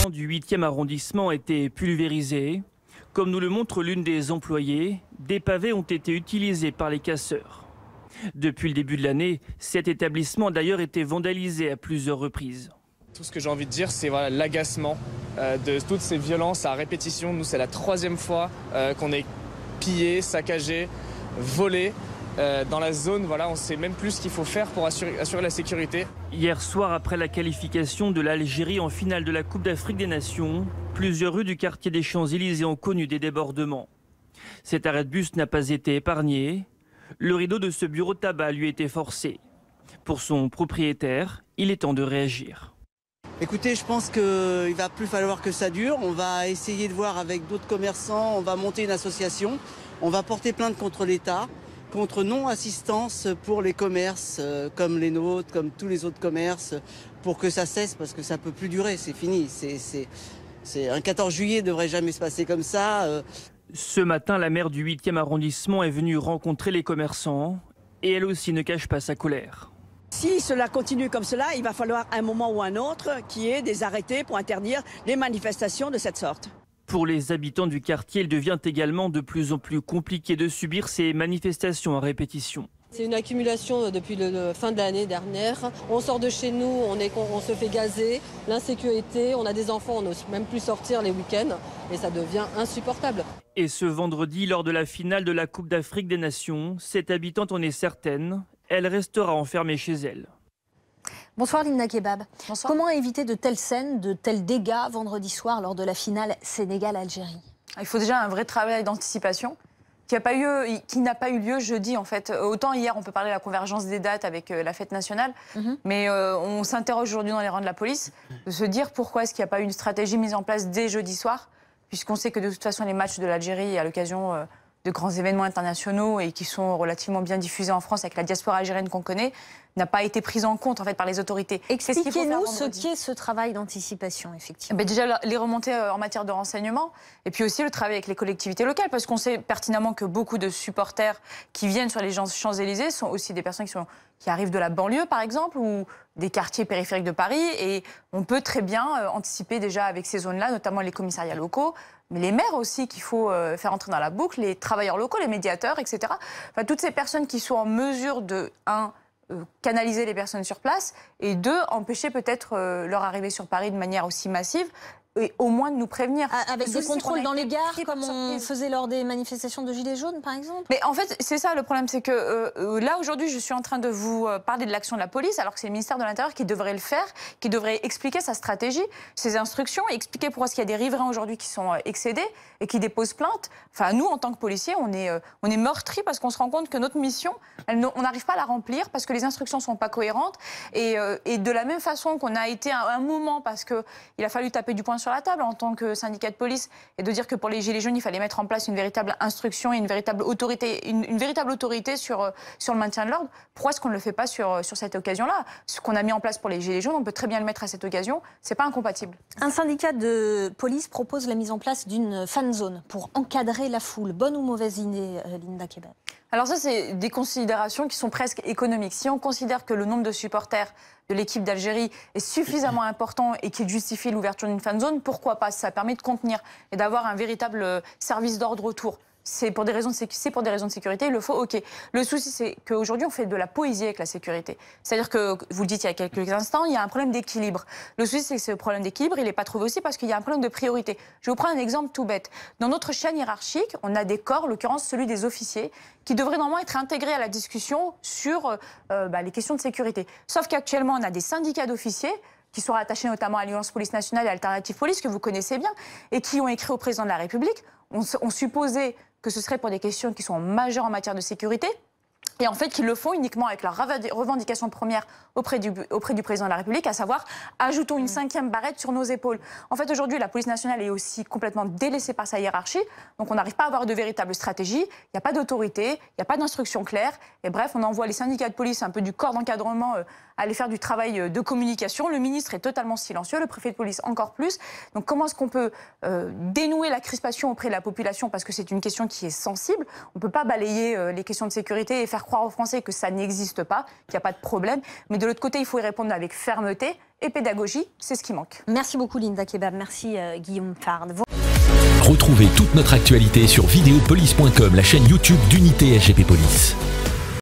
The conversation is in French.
bâtiments du 8e arrondissement étaient pulvérisés. Comme nous le montre l'une des employées, des pavés ont été utilisés par les casseurs. Depuis le début de l'année, cet établissement a d'ailleurs été vandalisé à plusieurs reprises. Tout ce que j'ai envie de dire, c'est voilà, l'agacement de toutes ces violences à répétition. Nous, c'est la 3e fois qu'on est pillé, saccagé, volé. Dans la zone, voilà, on ne sait même plus ce qu'il faut faire pour assurer la sécurité. Hier soir, après la qualification de l'Algérie en finale de la Coupe d'Afrique des Nations, plusieurs rues du quartier des Champs-Élysées ont connu des débordements. Cet arrêt de bus n'a pas été épargné. Le rideau de ce bureau de tabac lui a été forcé. Pour son propriétaire, il est temps de réagir. Écoutez, je pense qu'il va plus falloir que ça dure. On va essayer de voir avec d'autres commerçants, on va monter une association, on va porter plainte contre l'État, contre non-assistance pour les commerces comme les nôtres, comme tous les autres commerces, pour que ça cesse, parce que ça ne peut plus durer, c'est fini. Un 14 juillet ne devrait jamais se passer comme ça. Ce matin, la maire du 8e arrondissement est venue rencontrer les commerçants et elle aussi ne cache pas sa colère. Si cela continue comme cela, il va falloir un moment ou un autre qu'il y ait des arrêtés pour interdire les manifestations de cette sorte. Pour les habitants du quartier, il devient également de plus en plus compliqué de subir ces manifestations à répétition. C'est une accumulation depuis la fin de l'année dernière. On sort de chez nous, on se fait gazer, l'insécurité, on a des enfants, on n'ose même plus sortir les week-ends et ça devient insupportable. Et ce vendredi, lors de la finale de la Coupe d'Afrique des Nations, cette habitante en est certaine, elle restera enfermée chez elle. Bonsoir Linda Kebab. Bonsoir. Comment éviter de telles scènes, de tels dégâts vendredi soir lors de la finale Sénégal-Algérie? Il faut déjà un vrai travail d'anticipation qui n'a pas eu lieu jeudi en fait. Autant hier on peut parler de la convergence des dates avec la fête nationale, mais on s'interroge aujourd'hui dans les rangs de la police de se dire pourquoi est-ce qu'il n'y a pas eu une stratégie mise en place dès jeudi soir, puisqu'on sait que de toute façon les matchs de l'Algérie à l'occasion de grands événements internationaux et qui sont relativement bien diffusés en France avec la diaspora algérienne qu'on connaît, n'a pas été prise en compte en fait par les autorités. Expliquez-nous ce qu'est ce travail d'anticipation, effectivement. Déjà, les remontées en matière de renseignement et puis aussi le travail avec les collectivités locales, parce qu'on sait pertinemment que beaucoup de supporters qui viennent sur les Champs-Élysées sont aussi des personnes qui arrivent de la banlieue, par exemple, ou des quartiers périphériques de Paris, et on peut très bien anticiper déjà avec ces zones-là, notamment les commissariats locaux, mais les maires aussi qu'il faut faire entrer dans la boucle, les travailleurs locaux, les médiateurs, etc. Enfin, toutes ces personnes qui sont en mesure de, canaliser les personnes sur place, et 2, empêcher peut-être leur arrivée sur Paris de manière aussi massive, et au moins de nous prévenir. Avec des contrôles dans les gares, comme on faisait lors des manifestations de Gilets jaunes, par exemple? Mais en fait, c'est ça le problème, c'est que là, aujourd'hui, je suis en train de vous parler de l'action de la police, alors que c'est le ministère de l'Intérieur qui devrait le faire, qui devrait expliquer sa stratégie, ses instructions, et expliquer pourquoi il y a des riverains aujourd'hui qui sont excédés et qui déposent plainte. Enfin, nous, en tant que policiers, on est meurtris parce qu'on se rend compte que notre mission, on n'arrive pas à la remplir parce que les instructions ne sont pas cohérentes. Et de la même façon qu'on a été à un moment, parce qu'il a fallu taper du poing sur la table en tant que syndicat de police et de dire que pour les Gilets jaunes, il fallait mettre en place une véritable instruction et une véritable autorité, une véritable autorité sur le maintien de l'ordre. Pourquoi est-ce qu'on ne le fait pas sur cette occasion-là? Ce qu'on a mis en place pour les Gilets jaunes, on peut très bien le mettre à cette occasion. C'est pas incompatible. Un syndicat de police propose la mise en place d'une fan zone pour encadrer la foule. Bonne ou mauvaise idée, Linda Kebab? Alors ça, c'est des considérations qui sont presque économiques. Si on considère que le nombre de supporters de l'équipe d'Algérie est suffisamment important et qu'il justifie l'ouverture d'une fan zone, pourquoi pas? Ça permet de contenir et d'avoir un véritable service d'ordre autour. C'est pour des raisons de sécurité, il le faut, ok. Le souci, c'est qu'aujourd'hui, on fait de la poésie avec la sécurité. C'est-à-dire que, vous le dites il y a quelques instants, il y a un problème d'équilibre. Le souci, c'est que ce problème d'équilibre, il n'est pas trouvé aussi parce qu'il y a un problème de priorité. Je vais vous prendre un exemple tout bête. Dans notre chaîne hiérarchique, on a des corps, en l'occurrence celui des officiers, qui devraient normalement être intégrés à la discussion sur les questions de sécurité. Sauf qu'actuellement, on a des syndicats d'officiers qui sont rattachés notamment à l'Alliance Police Nationale et Alternative Police, que vous connaissez bien, et qui ont écrit au président de la République. On supposait que ce serait pour des questions qui sont majeures en matière de sécurité, et en fait qu'ils le font uniquement avec leur revendication première auprès du président de la République, à savoir ajoutons une 5e barrette sur nos épaules. En fait, aujourd'hui, la police nationale est aussi complètement délaissée par sa hiérarchie, donc on n'arrive pas à avoir de véritable stratégie, il n'y a pas d'autorité, il n'y a pas d'instruction claire, et bref, on envoie les syndicats de police, un peu du corps d'encadrement, aller faire du travail de communication. Le ministre est totalement silencieux, le préfet de police encore plus. Donc comment est-ce qu'on peut dénouer la crispation auprès de la population, parce que c'est une question qui est sensible. On ne peut pas balayer les questions de sécurité et faire croire aux Français que ça n'existe pas, qu'il n'y a pas de problème. Mais de l'autre côté, il faut y répondre avec fermeté et pédagogie, c'est ce qui manque. Merci beaucoup Linda Kebab, merci Guillaume Fard. Retrouvez toute notre actualité sur videopolice.com, la chaîne YouTube d'Unité SGP Police.